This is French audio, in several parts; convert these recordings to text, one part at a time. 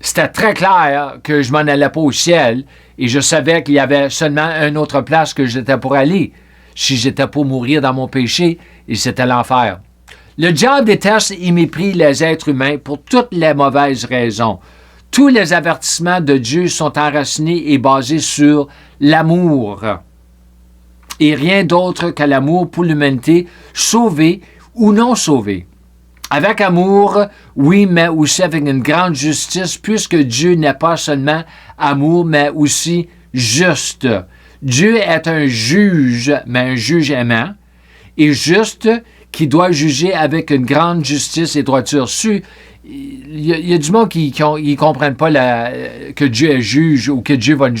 c'était très clair que je m'en allais pas au ciel et je savais qu'il y avait seulement une autre place que j'étais pour aller. Si j'étais pour mourir dans mon péché, et c'était l'enfer. Le diable déteste et méprise les êtres humains pour toutes les mauvaises raisons. Tous les avertissements de Dieu sont enracinés et basés sur l'amour. Et rien d'autre que l'amour pour l'humanité, sauvée ou non sauvée. Avec amour, oui, mais aussi avec une grande justice, puisque Dieu n'est pas seulement amour, mais aussi juste. Dieu est un juge, mais un juge aimant, et juste, qui doit juger avec une grande justice et droiture. Il y a du monde qui ne comprennent pas que Dieu est juge ou que Dieu va nous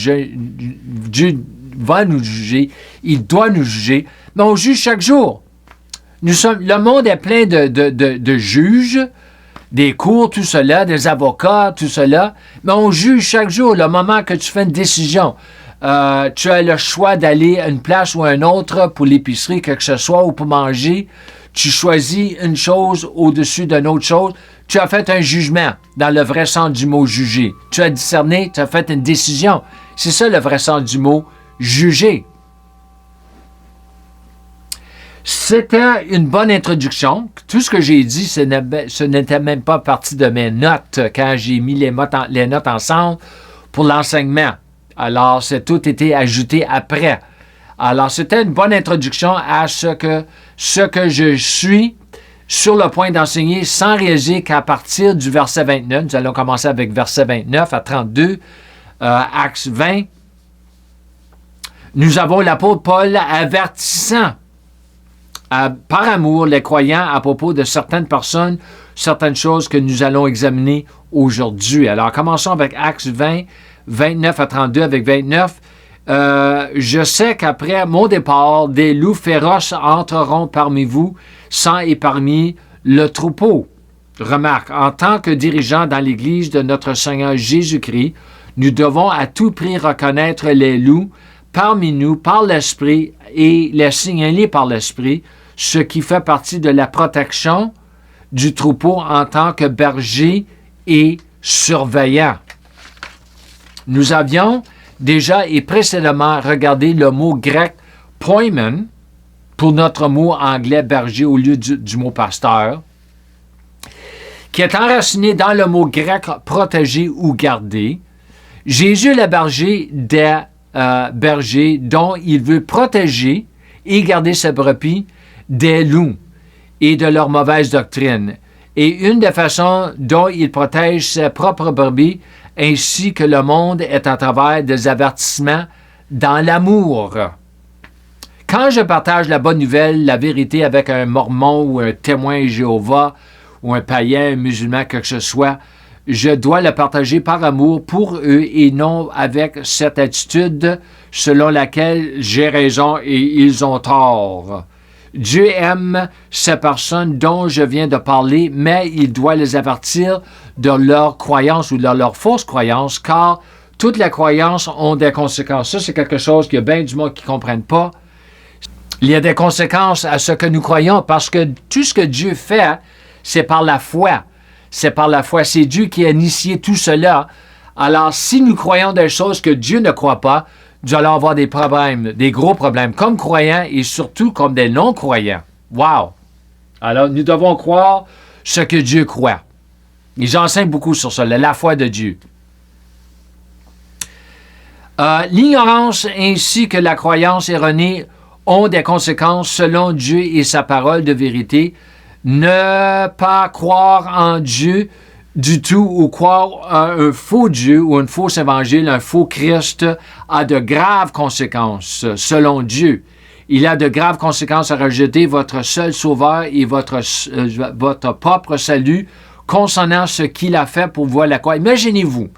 juger. Il doit nous juger, mais on juge chaque jour. Le monde est plein de juges, des cours, tout cela, des avocats, tout cela, mais on juge chaque jour. Le moment que tu fais une décision, tu as le choix d'aller à une place ou à une autre pour l'épicerie, quelque que ce soit, ou pour manger. Tu choisis une chose au-dessus d'une autre chose. Tu as fait un jugement, dans le vrai sens du mot juger. Tu as discerné, tu as fait une décision. C'est ça le vrai sens du mot juger. C'était une bonne introduction. Tout ce que j'ai dit, ce n'était même pas partie de mes notes quand j'ai mis les notes ensemble pour l'enseignement. Alors, c'est tout été ajouté après. Alors, c'était une bonne introduction à ce que je suis sur le point d'enseigner sans réaliser qu'à partir du verset 29, nous allons commencer avec verset 29 à 32, Actes 20, nous avons l'apôtre Paul avertissant par amour les croyants à propos de certaines personnes, certaines choses que nous allons examiner aujourd'hui. Alors, commençons avec Actes 20, 29 à 32 avec 29. Je sais qu'après mon départ, des loups féroces entreront parmi vous sans épargner le troupeau. Remarque, en tant que dirigeants dans l'Église de notre Seigneur Jésus-Christ, nous devons à tout prix reconnaître les loups parmi nous par l'Esprit et les signaler par l'Esprit, ce qui fait partie de la protection du troupeau en tant que berger et surveillant. Nous avions déjà et précédemment regardé le mot grec poimen pour notre mot anglais berger au lieu du mot pasteur, qui est enraciné dans le mot grec protéger ou garder. Jésus est le berger des bergers dont il veut protéger et garder ses brebis des loups et de leur mauvaise doctrine. Et une des façons dont il protège ses propres brebis ainsi que le monde est à travers des avertissements dans l'amour. Quand je partage la bonne nouvelle, la vérité avec un mormon ou un témoin Jéhovah ou un païen, un musulman, quelque chose soit, je dois le partager par amour pour eux et non avec cette attitude selon laquelle j'ai raison et ils ont tort. Dieu aime ces personnes dont je viens de parler, mais il doit les avertir de leurs croyances ou de leurs fausses croyances, car toutes les croyances ont des conséquences. Ça, c'est quelque chose qu'il y a bien du monde qui ne comprennent pas. Il y a des conséquences à ce que nous croyons, parce que tout ce que Dieu fait, c'est par la foi. C'est par la foi. C'est Dieu qui a initié tout cela. Alors, si nous croyons des choses que Dieu ne croit pas, nous allons avoir des problèmes, des gros problèmes, comme croyants et surtout comme des non-croyants. Wow! Alors, nous devons croire ce que Dieu croit. Et j'enseigne beaucoup sur ça, la foi de Dieu. L'ignorance ainsi que la croyance erronée ont des conséquences selon Dieu et sa parole de vérité. Ne pas croire en Dieu du tout ou croire à un faux Dieu ou un faux évangile, un faux Christ, a de graves conséquences selon Dieu. Il a de graves conséquences à rejeter votre seul sauveur et votre propre salut concernant ce qu'il a fait pour vous la croix. Imaginez-vous,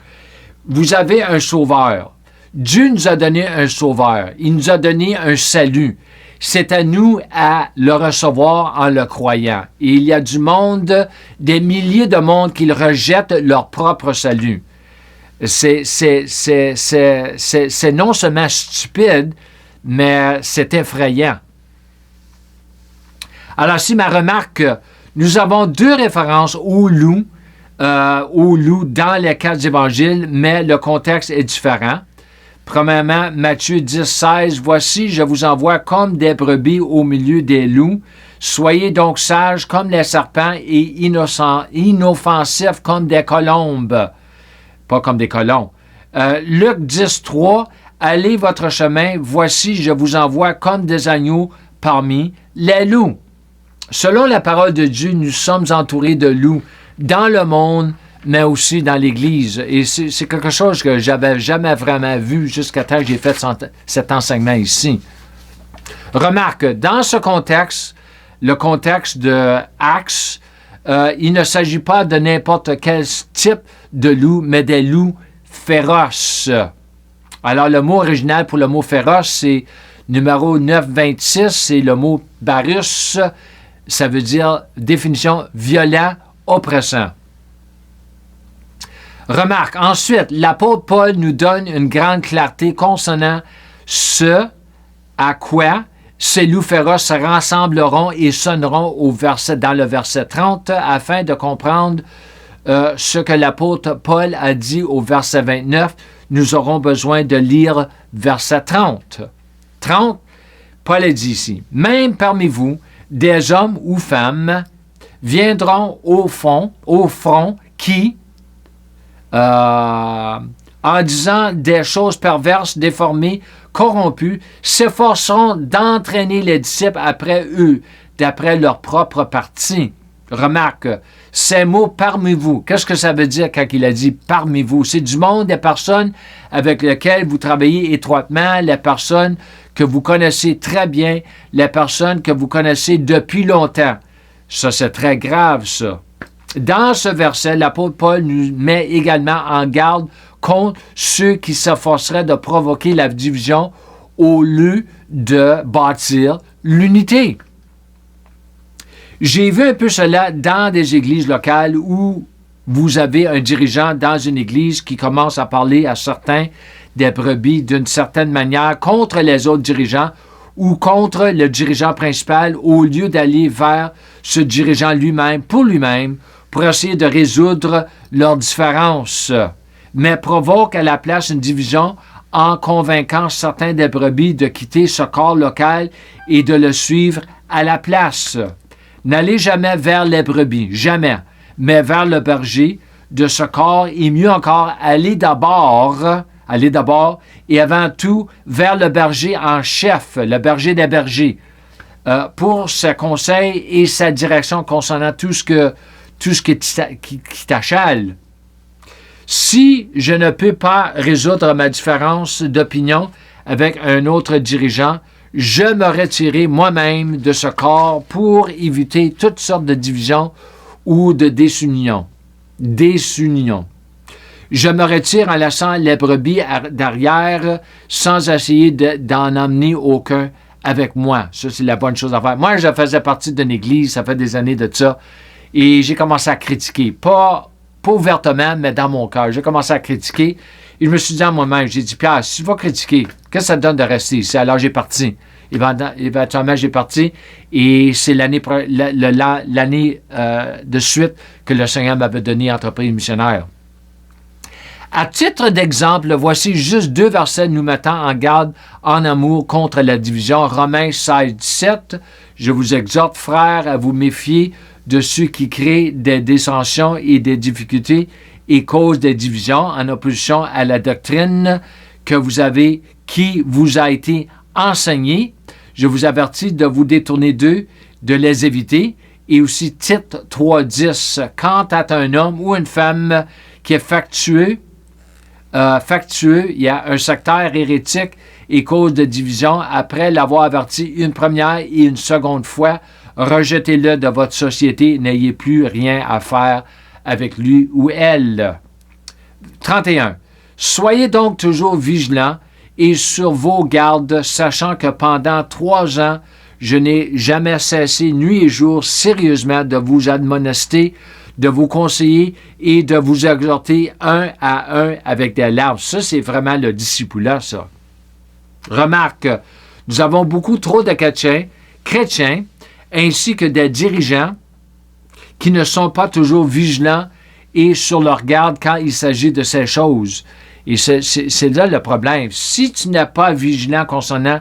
vous avez un sauveur. Dieu nous a donné un sauveur. Il nous a donné un salut. C'est à nous à le recevoir en le croyant. Et il y a du monde, des milliers de mondes qui rejettent leur propre salut. C'est non seulement stupide, mais c'est effrayant. Alors, si ma remarque, nous avons deux références au loup au loup dans les 4 évangiles, mais le contexte est différent. Premièrement, Matthieu 10, 16, « Voici, je vous envoie comme des brebis au milieu des loups. Soyez donc sages comme les serpents et inoffensifs comme des colombes. » Pas comme des colons. Luc 10, 3, « Allez votre chemin, voici, je vous envoie comme des agneaux parmi les loups. » Selon la parole de Dieu, nous sommes entourés de loups dans le monde, mais aussi dans l'Église. Et c'est quelque chose que j'avais jamais vraiment vu jusqu'à temps que j'ai fait cet enseignement ici. Remarque, dans ce contexte, le contexte de Acts, il ne s'agit pas de n'importe quel type de loup, mais des loups féroces. Alors, le mot original pour le mot féroce, c'est numéro 926, c'est le mot barus. Ça veut dire, définition, violent, oppressant. Remarque, ensuite, l'apôtre Paul nous donne une grande clarté concernant ce à quoi ces loups féroces se rassembleront et sonneront dans le verset 30 afin de comprendre ce que l'apôtre Paul a dit au verset 29. Nous aurons besoin de lire verset 30. 30, Paul a dit ici, « Même parmi vous, des hommes ou femmes viendront au front qui, en disant des choses perverses, déformées, corrompues, s'efforceront d'entraîner les disciples après eux, d'après leur propre parti. » Remarque, ces mots « parmi vous », qu'est-ce que ça veut dire quand il a dit « parmi vous » ? C'est du monde des personnes avec lesquelles vous travaillez étroitement, les personnes que vous connaissez très bien, les personnes que vous connaissez depuis longtemps. Ça, c'est très grave, ça. Dans ce verset, l'apôtre Paul nous met également en garde contre ceux qui s'efforceraient de provoquer la division au lieu de bâtir l'unité. J'ai vu un peu cela dans des églises locales où vous avez un dirigeant dans une église qui commence à parler à certains des brebis d'une certaine manière contre les autres dirigeants ou contre le dirigeant principal au lieu d'aller vers ce dirigeant lui-même, pour essayer de résoudre leurs différences, mais provoque à la place une division en convainquant certains des brebis de quitter ce corps local et de le suivre à la place. N'allez jamais vers les brebis, jamais, mais vers le berger de ce corps et mieux encore, allez d'abord et avant tout vers le berger en chef, le berger des bergers, pour ses conseils et sa direction concernant tout ce qui t'achale. Si je ne peux pas résoudre ma différence d'opinion avec un autre dirigeant, je me retirerai moi-même de ce corps pour éviter toutes sortes de divisions ou de désunions. Je me retire en laissant les brebis derrière sans essayer d'en emmener aucun avec moi. Ça, c'est la bonne chose à faire. Moi, je faisais partie d'une église, ça fait des années de ça, et j'ai commencé à critiquer. Pas ouvertement, mais dans mon cœur. J'ai commencé à critiquer. Et je me suis dit à moi-même, j'ai dit, Pierre, si tu vas critiquer, qu'est-ce que ça te donne de rester ici? Alors, j'ai parti. Éventuellement, j'ai parti. Et c'est l'année de suite que le Seigneur m'avait donné entreprise missionnaire. À titre d'exemple, voici juste 2 versets nous mettant en garde en amour contre la division. Romains 16, 17. Je vous exhorte, frères, à vous méfier de ceux qui créent des dissensions et des difficultés et causent des divisions en opposition à la doctrine qui vous a été enseignée. Je vous avertis de vous détourner d'eux, de les éviter. Et aussi Tite 3, 10. Quant à un homme ou une femme qui est factueux, il y a un sectaire hérétique et cause de division, après l'avoir averti une première et une seconde fois, rejetez-le de votre société, n'ayez plus rien à faire avec lui ou elle. 31. Soyez donc toujours vigilants et sur vos gardes, sachant que pendant 3 ans, je n'ai jamais cessé nuit et jour sérieusement de vous admonester, de vous conseiller et de vous exhorter un à un avec des larmes. Ça, c'est vraiment le discipulat, ça. Remarque, nous avons beaucoup trop de chrétiens, ainsi que des dirigeants qui ne sont pas toujours vigilants et sur leur garde quand il s'agit de ces choses. Et c'est là le problème. Si tu n'es pas vigilant concernant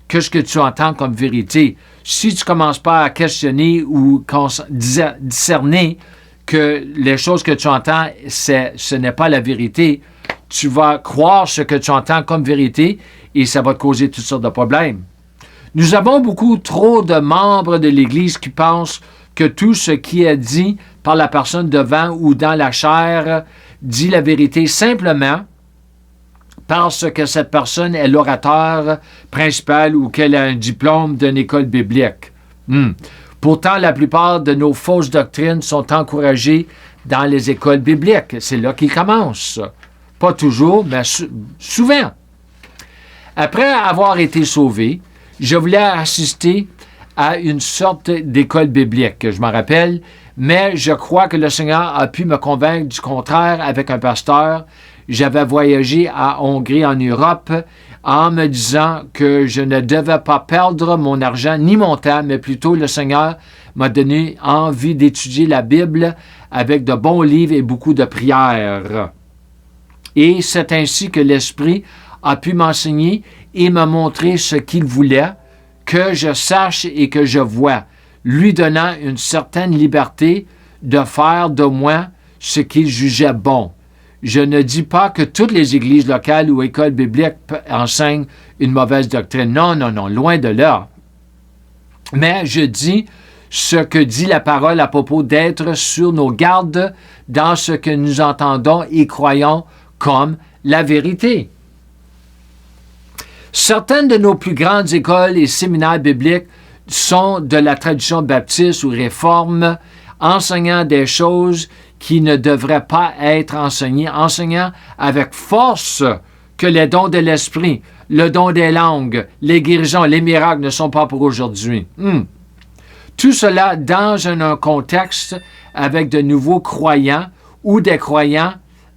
ce que tu entends comme vérité, si tu ne commences pas à questionner ou discerner que les choses que tu entends, ce n'est pas la vérité, tu vas croire ce que tu entends comme vérité et ça va te causer toutes sortes de problèmes. Nous avons beaucoup trop de membres de l'Église qui pensent que tout ce qui est dit par la personne devant ou dans la chair dit la vérité simplement parce que cette personne est l'orateur principal ou qu'elle a un diplôme d'une école biblique. Pourtant, la plupart de nos fausses doctrines sont encouragées dans les écoles bibliques. C'est là qu'ils commencent. Pas toujours, mais souvent. Après avoir été sauvé, je voulais assister à une sorte d'école biblique, je m'en rappelle, mais je crois que le Seigneur a pu me convaincre du contraire avec un pasteur. J'avais voyagé à Hongrie, en Europe, en me disant que je ne devais pas perdre mon argent ni mon temps, mais plutôt le Seigneur m'a donné envie d'étudier la Bible avec de bons livres et beaucoup de prières. Et c'est ainsi que l'Esprit a pu m'enseigner et me montrer ce qu'il voulait, que je sache et que je vois, lui donnant une certaine liberté de faire de moi ce qu'il jugeait bon. Je ne dis pas que toutes les églises locales ou écoles bibliques enseignent une mauvaise doctrine. Non, loin de là. Mais je dis ce que dit la parole à propos d'être sur nos gardes dans ce que nous entendons et croyons comme la vérité. Certaines de nos plus grandes écoles et séminaires bibliques sont de la tradition baptiste ou réforme, enseignant des choses qui ne devraient pas être enseignées, enseignant avec force que les dons de l'esprit, le don des langues, les guérisons, les miracles ne sont pas pour aujourd'hui. Tout cela dans un contexte avec de nouveaux croyants ou des croyants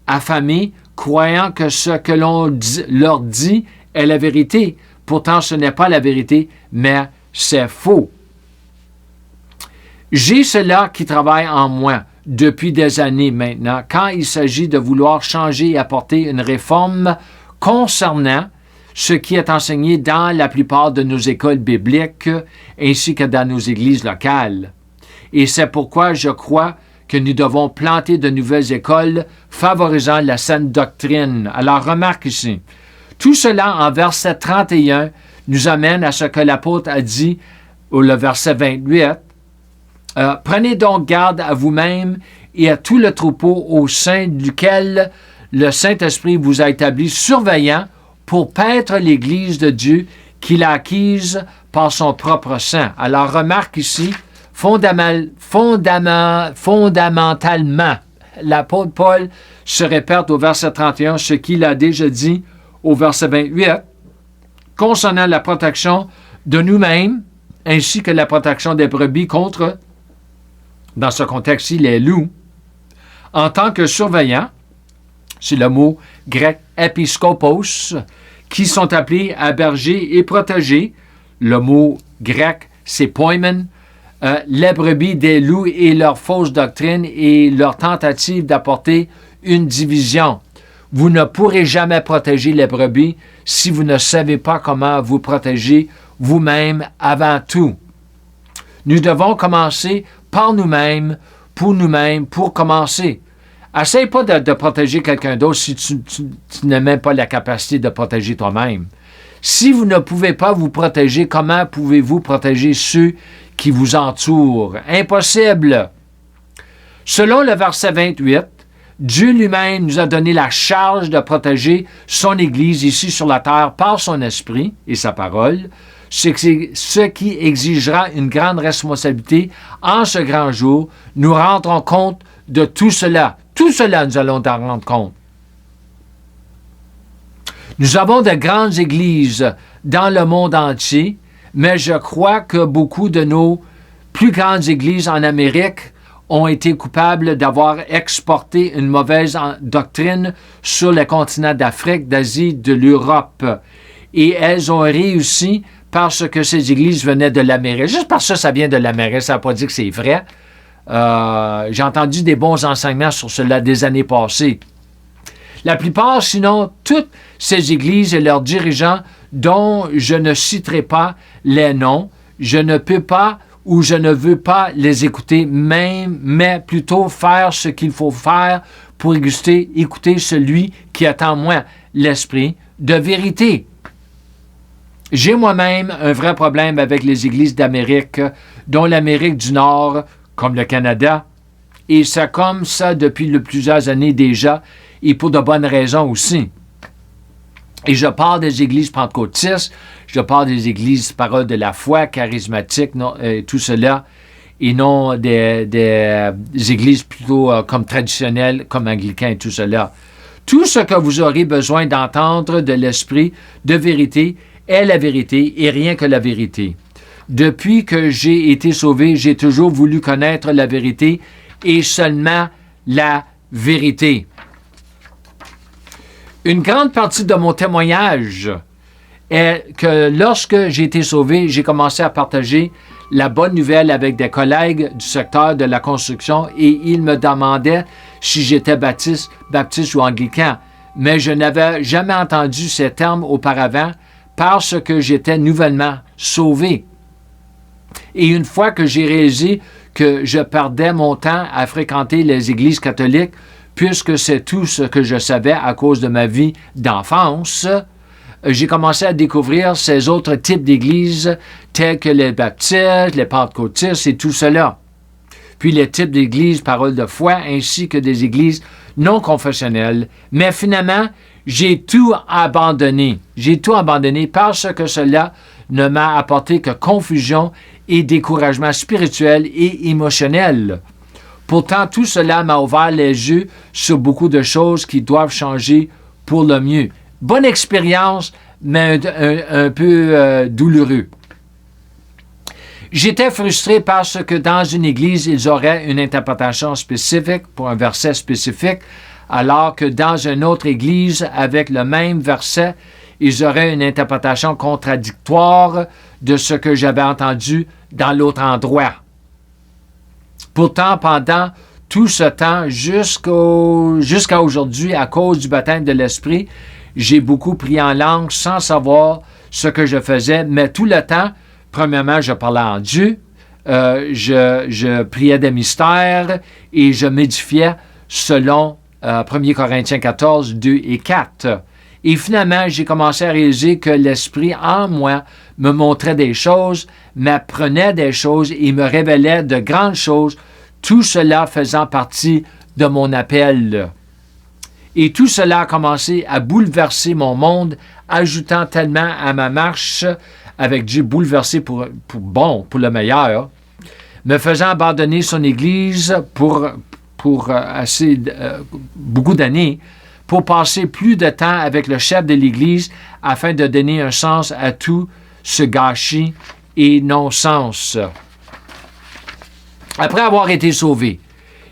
affamés, croyant que ce que l'on leur dit est la vérité. Pourtant, ce n'est pas la vérité, mais c'est faux. J'ai cela qui travaille en moi depuis des années maintenant, quand il s'agit de vouloir changer et apporter une réforme concernant ce qui est enseigné dans la plupart de nos écoles bibliques ainsi que dans nos églises locales. Et c'est pourquoi je crois que nous devons planter de nouvelles écoles favorisant la saine doctrine. Alors remarque ici, tout cela en verset 31 nous amène à ce que l'apôtre a dit au verset 28. Prenez donc garde à vous-même et à tout le troupeau au sein duquel le Saint-Esprit vous a établi surveillant pour paître l'Église de Dieu qu'il a acquise par son propre sang. Alors remarque ici, fondamentalement, l'apôtre Paul se répète au verset 31 ce qu'il a déjà dit au verset 28 concernant la protection de nous-mêmes ainsi que la protection des brebis contre, dans ce contexte-ci, les loups. En tant que surveillants, c'est le mot grec épiskopos, qui sont appelés à berger et protéger. Le mot grec, c'est poimen, les brebis des loups et leur fausse doctrine et leur tentative d'apporter une division. Vous ne pourrez jamais protéger les brebis si vous ne savez pas comment vous protéger vous-même avant tout. Nous devons commencer par nous-mêmes, pour commencer. Essaye pas de protéger quelqu'un d'autre si tu n'as même pas la capacité de protéger toi-même. Si vous ne pouvez pas vous protéger, comment pouvez-vous protéger ceux qui vous entourent? Impossible. Selon le verset 28, Dieu lui-même nous a donné la charge de protéger son Église ici sur la terre par son Esprit et sa parole, ce qui exigera une grande responsabilité en ce grand jour. Nous rendrons compte de tout cela. Tout cela, nous allons en rendre compte. Nous avons de grandes églises dans le monde entier, mais je crois que beaucoup de nos plus grandes églises en Amérique ont été coupables d'avoir exporté une mauvaise doctrine sur le continent d'Afrique, d'Asie, de l'Europe. Et elles ont réussi parce que ces églises venaient de l'Amérique. Juste parce que ça vient de l'Amérique, ça ne veut pas dire que c'est vrai. J'ai entendu des bons enseignements sur cela des années passées. La plupart, sinon toutes ces églises et leurs dirigeants dont je ne citerai pas les noms, je ne peux pas ou je ne veux pas les écouter même, mais plutôt faire ce qu'il faut faire pour écouter celui qui attend en moi, l'esprit de vérité. J'ai moi-même un vrai problème avec les églises d'Amérique, dont l'Amérique du Nord, comme le Canada, et c'est comme ça depuis plusieurs années déjà, et pour de bonnes raisons aussi. Et je parle des églises pentecôtistes, je parle des églises paroles de la foi, charismatiques, non, tout cela, et non des églises plutôt comme traditionnelles, comme anglicains et tout cela. Tout ce que vous aurez besoin d'entendre de l'esprit de vérité est la vérité et rien que la vérité. Depuis que j'ai été sauvé, j'ai toujours voulu connaître la vérité et seulement la vérité. Une grande partie de mon témoignage est que lorsque j'ai été sauvé, j'ai commencé à partager la bonne nouvelle avec des collègues du secteur de la construction et ils me demandaient si j'étais baptiste ou anglican. Mais je n'avais jamais entendu ces termes auparavant parce que j'étais nouvellement sauvé. Et une fois que j'ai réalisé que je perdais mon temps à fréquenter les églises catholiques, puisque c'est tout ce que je savais à cause de ma vie d'enfance, j'ai commencé à découvrir ces autres types d'églises tels que les baptistes, les pentecôtistes et tout cela. Puis les types d'églises paroles de foi ainsi que des églises non confessionnelles. Mais finalement, j'ai tout abandonné. J'ai tout abandonné parce que cela ne m'a apporté que confusion et découragement spirituel et émotionnel. Pourtant, tout cela m'a ouvert les yeux sur beaucoup de choses qui doivent changer pour le mieux. Bonne expérience, mais un peu douloureux. J'étais frustré parce que dans une église, ils auraient une interprétation spécifique pour un verset spécifique, alors que dans une autre église, avec le même verset, ils auraient une interprétation contradictoire de ce que j'avais entendu dans l'autre endroit. Pourtant, pendant tout ce temps, jusqu'à aujourd'hui, à cause du baptême de l'Esprit, j'ai beaucoup prié en langue sans savoir ce que je faisais, mais tout le temps, premièrement, je parlais en Dieu, je priais des mystères et je m'édifiais selon 1 Corinthiens 14, 2 et 4. Et finalement, j'ai commencé à réaliser que l'Esprit en moi me montrait des choses, m'apprenait des choses et me révélait de grandes choses, tout cela faisant partie de mon appel. Et tout cela a commencé à bouleverser mon monde, ajoutant tellement à ma marche avec Dieu, bouleversé pour le meilleur, me faisant abandonner son Église pour beaucoup d'années, pour passer plus de temps avec le chef de l'Église afin de donner un sens à tout ce gâchis et non-sens. Après avoir été sauvé,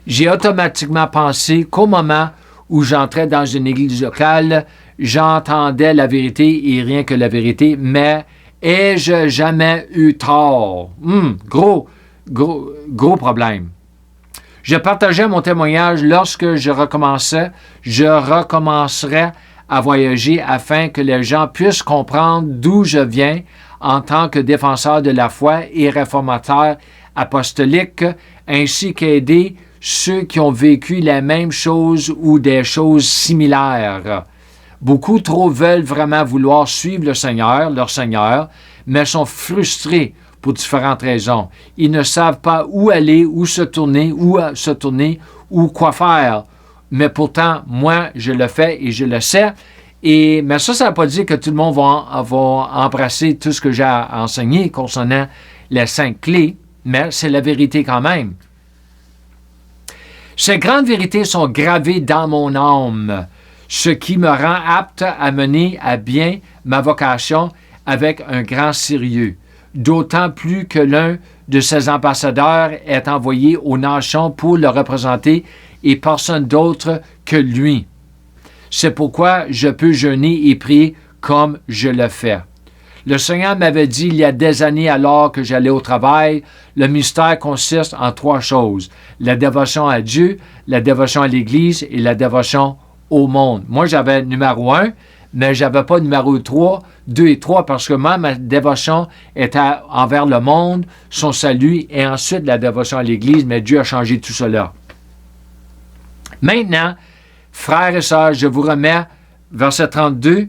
j'ai automatiquement pensé qu'au moment où j'entrais dans une église locale, j'entendais la vérité et rien que la vérité, mais ai-je jamais eu tort? Gros problème. Je partageais mon témoignage lorsque je recommencerai à voyager afin que les gens puissent comprendre d'où je viens en tant que défenseur de la foi et réformateur apostolique, ainsi qu'aider ceux qui ont vécu les mêmes choses ou des choses similaires. Beaucoup trop veulent vraiment vouloir suivre le Seigneur, leur Seigneur, mais sont frustrés pour différentes raisons. Ils ne savent pas où aller, où se tourner, ou quoi faire. Mais pourtant, moi, je le fais et je le sais. Mais ça ne veut pas dire que tout le monde va embrasser tout ce que j'ai enseigné concernant les 5 clés, mais c'est la vérité quand même. Ces grandes vérités sont gravées dans mon âme, ce qui me rend apte à mener à bien ma vocation avec un grand sérieux. D'autant plus que l'un de ses ambassadeurs est envoyé aux nations pour le représenter et personne d'autre que lui. C'est pourquoi je peux jeûner et prier comme je le fais. Le Seigneur m'avait dit il y a des années alors que j'allais au travail, le mystère consiste en 3 choses. La dévotion à Dieu, la dévotion à l'Église et la dévotion au monde. Moi, j'avais numéro 1, mais je n'avais pas numéro 3, 2 et 3 parce que moi, ma dévotion était envers le monde, son salut et ensuite la dévotion à l'Église, mais Dieu a changé tout cela. Maintenant, frères et sœurs, je vous remets, verset 32,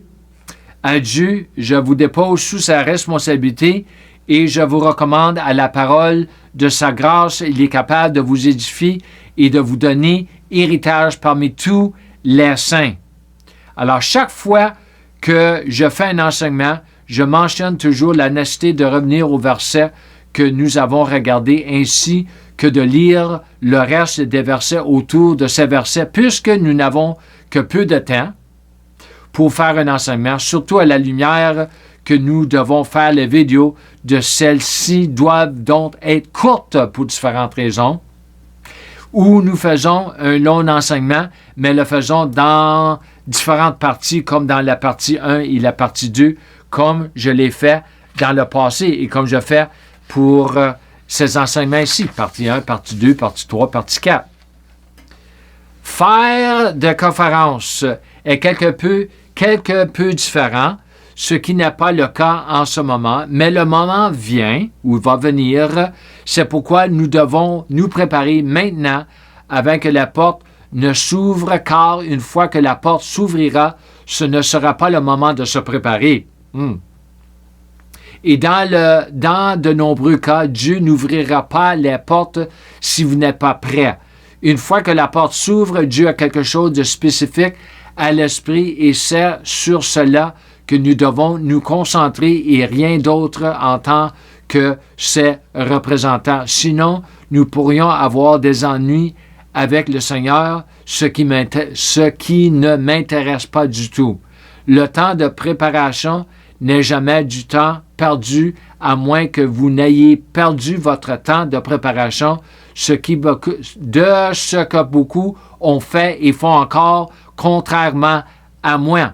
à Dieu, je vous dépose sous sa responsabilité et je vous recommande à la parole de sa grâce. Il est capable de vous édifier et de vous donner héritage parmi tous les saints. Alors, chaque fois que je fais un enseignement, je mentionne toujours la nécessité de revenir au verset que nous avons regardé ainsi que de lire le reste des versets autour de ces versets, puisque nous n'avons que peu de temps pour faire un enseignement, surtout à la lumière que nous devons faire les vidéos de celles-ci doivent donc être courtes pour différentes raisons, où nous faisons un long enseignement, mais le faisons dans différentes parties, comme dans la partie 1 et la partie 2, comme je l'ai fait dans le passé et comme je fais pour ces enseignements ici, partie 1, partie 2, partie 3, partie 4. Faire de conférences est quelque peu différent, ce qui n'est pas le cas en ce moment, mais le moment vient, ou va venir, c'est pourquoi nous devons nous préparer maintenant avant que la porte ne s'ouvre, car une fois que la porte s'ouvrira, ce ne sera pas le moment de se préparer. Et dans de nombreux cas, Dieu n'ouvrira pas les portes si vous n'êtes pas prêt. Une fois que la porte s'ouvre, Dieu a quelque chose de spécifique à l'esprit et c'est sur cela que nous devons nous concentrer et rien d'autre en tant que ses représentants. Sinon, nous pourrions avoir des ennuis avec le Seigneur, ce qui ne m'intéresse pas du tout. Le temps de préparation n'est jamais du temps perdu, à moins que vous n'ayez perdu votre temps de préparation, ce que beaucoup ont fait et font encore, contrairement à moi.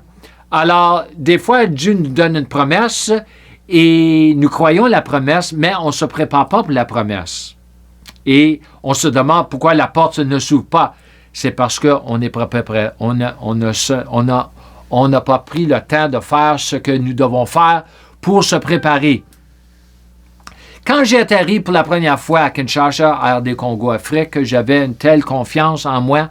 Alors, des fois, Dieu nous donne une promesse et nous croyons la promesse, mais on ne se prépare pas pour la promesse. Et on se demande pourquoi la porte ne s'ouvre pas. C'est parce qu'on n'est pas prêt. On n'a pas pris le temps de faire ce que nous devons faire pour se préparer. Quand j'ai atterri pour la première fois à Kinshasa, RD Congo, Afrique, j'avais une telle confiance en moi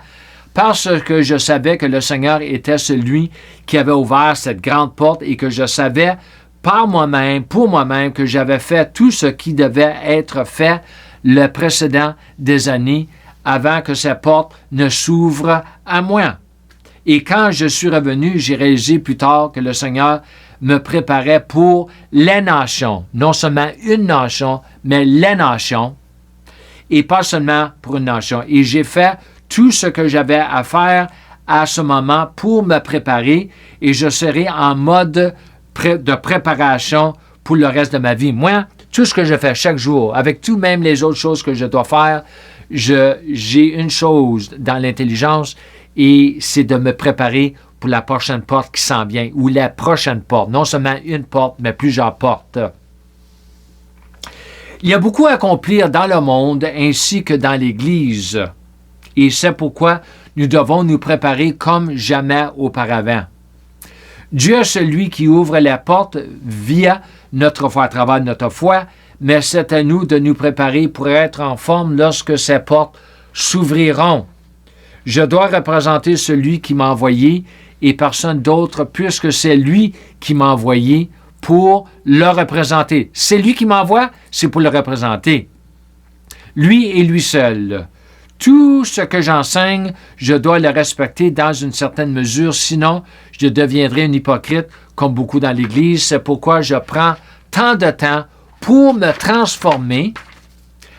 parce que je savais que le Seigneur était celui qui avait ouvert cette grande porte et que je savais par moi-même, pour moi-même, que j'avais fait tout ce qui devait être fait le précédent des années avant que cette porte ne s'ouvre à moi. Et quand je suis revenu, j'ai réalisé plus tard que le Seigneur me préparait pour les nations, non seulement une nation, mais les nations, et pas seulement pour une nation. Et j'ai fait tout ce que j'avais à faire à ce moment pour me préparer, et je serai en mode de préparation pour le reste de ma vie. Moi, tout ce que je fais chaque jour, avec tout même les autres choses que je dois faire, j'ai une chose dans l'intelligence, et c'est de me préparer pour la prochaine porte qui s'en vient, ou la prochaine porte. Non seulement une porte, mais plusieurs portes. Il y a beaucoup à accomplir dans le monde ainsi que dans l'Église. Et c'est pourquoi nous devons nous préparer comme jamais auparavant. Dieu est celui qui ouvre la porte via notre foi, à travers notre foi, mais c'est à nous de nous préparer pour être en forme lorsque ces portes s'ouvriront. Je dois représenter celui qui m'a envoyé et personne d'autre, puisque c'est lui qui m'a envoyé pour le représenter. C'est lui qui m'envoie, c'est pour le représenter. Lui et lui seul. Tout ce que j'enseigne, je dois le respecter dans une certaine mesure, sinon je deviendrai un hypocrite comme beaucoup dans l'Église. C'est pourquoi je prends tant de temps pour me transformer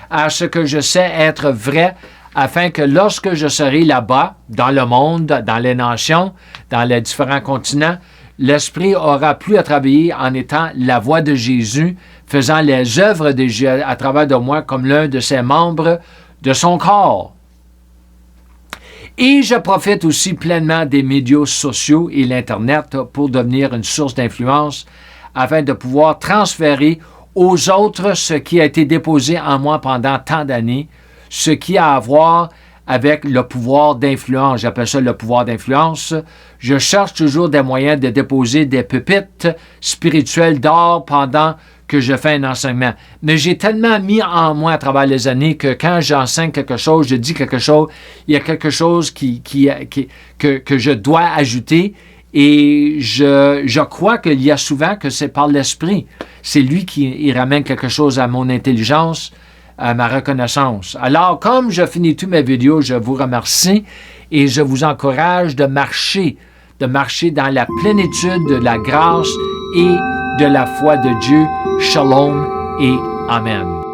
à ce que je sais être vrai, afin que lorsque je serai là-bas, dans le monde, dans les nations, dans les différents continents, l'Esprit aura plus à travailler en étant la voix de Jésus, faisant les œuvres de Jésus à travers de moi comme l'un de ses membres de son corps. Et je profite aussi pleinement des médias sociaux et l'Internet pour devenir une source d'influence afin de pouvoir transférer aux autres ce qui a été déposé en moi pendant tant d'années, ce qui a à voir avec le pouvoir d'influence. J'appelle ça le pouvoir d'influence. Je cherche toujours des moyens de déposer des pépites spirituelles d'or pendant que je fais un enseignement. Mais j'ai tellement mis en moi à travers les années que quand j'enseigne quelque chose, je dis quelque chose, il y a quelque chose que je dois ajouter. Et je crois qu'il y a souvent que c'est par l'esprit. C'est lui qui ramène quelque chose à mon intelligence, à ma reconnaissance. Alors, comme je finis toutes mes vidéos, je vous remercie et je vous encourage de marcher dans la plénitude de la grâce et de la foi de Dieu. Shalom et Amen.